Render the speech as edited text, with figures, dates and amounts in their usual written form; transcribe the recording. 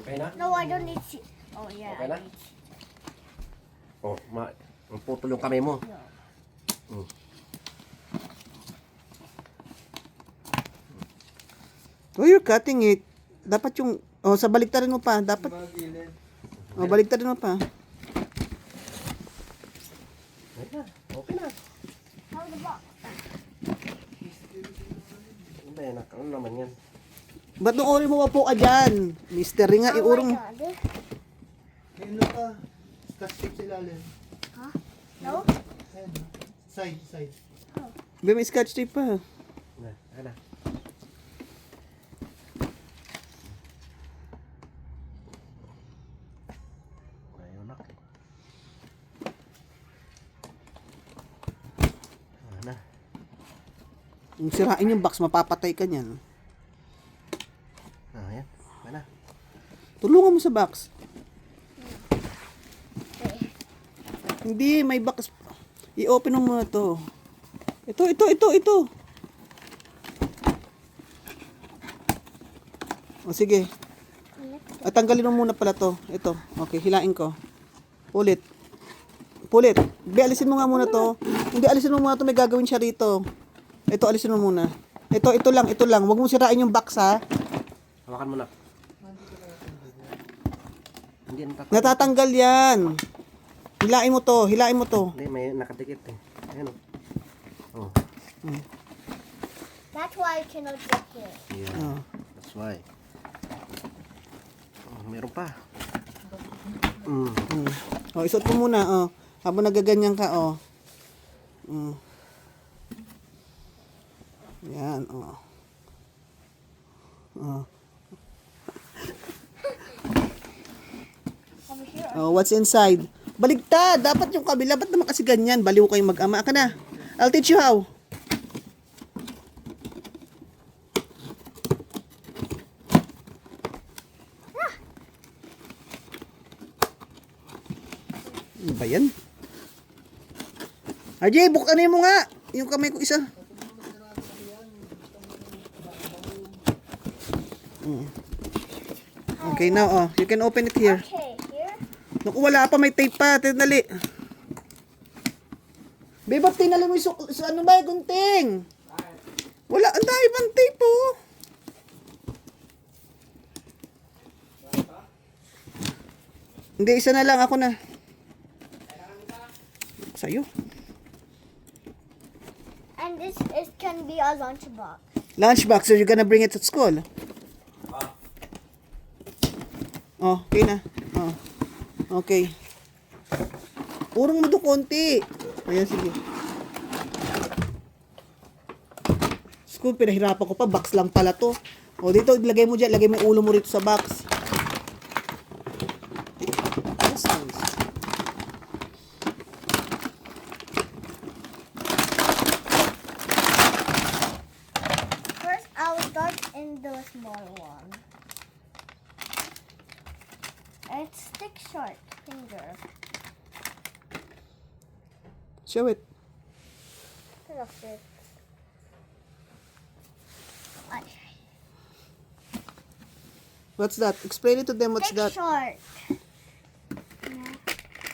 Okay na? No, I don't need to. Oh, yeah. Okay I na? need to. Oh, putol yung kamay mo. No. Oh, you're cutting it. Dapat yung... Oh, sa baliktarin mo pa. Dapat... Oh, baliktarin mo pa. Okay na. Okay na. How the box? Hindi, ano naman yan? Ba't nung ori mo wapo ka dyan? Mister nga, iurong. God. Ayun ka. Scotch tape sa ilalim. Huh? No? Ayun. Side. May scotch tape pa. Na. Ayun na. Na. Kung sirain yung box, mapapatay ka niyan. Ayan. Na. Tulungan mo sa box. Hindi, may box. I-open mo muna to. Ito. O sige. At tanggalin mo muna pala to. Ito. Okay, hilain ko. Pulit. Alisin mo nga muna to. Hindi, alisin mo muna to. May gagawin siya rito. Ito, alisin mo muna. Ito lang. Huwag mong sirain yung box, ha. Hawakan mo na. Hindi Natatanggal yan. Hilain mo to. Hindi, may nakadikit eh. Ayan o. Oh. That's why I cannot get it. Yeah. Oh. That's why. Oh, meron pa. Oh, isuot mo muna, oh. Habang nagaganyan ka, oh. Yan, oh. Over here. Oh, what's inside? Baligtad! Dapat yung kabila. Ba't naman kasi ganyan? Baliw kayong mag-ama. Ka na. I'll teach you how. Ano ba yan? RJ, bukanin mo nga. Yung kamay ko isa. Okay, now, oh. You can open it here. Okay, here. Naku, wala pa. May tape pa. Tinali. Babe, tinali mo yung ano ba yung gunting? Wala. Ang dahil bang tape, oh. Hindi, isa na lang. Ako na. Sa'yo. And this can be a lunchbox. Lunchbox. So you're gonna bring it to school? Oh, okay na. Oh. Okay. Urong mo doon konti. Ayan, sige. School, pinahirapan ko pa. Box lang pala to. O, dito, ilagay mo dyan. Lagay mo yung ulo mo rito sa box. That's nice. First, I'll start in the small one. It's stick short finger. Show it. Look it. What's that? Explain it to them. What's Stick that? short.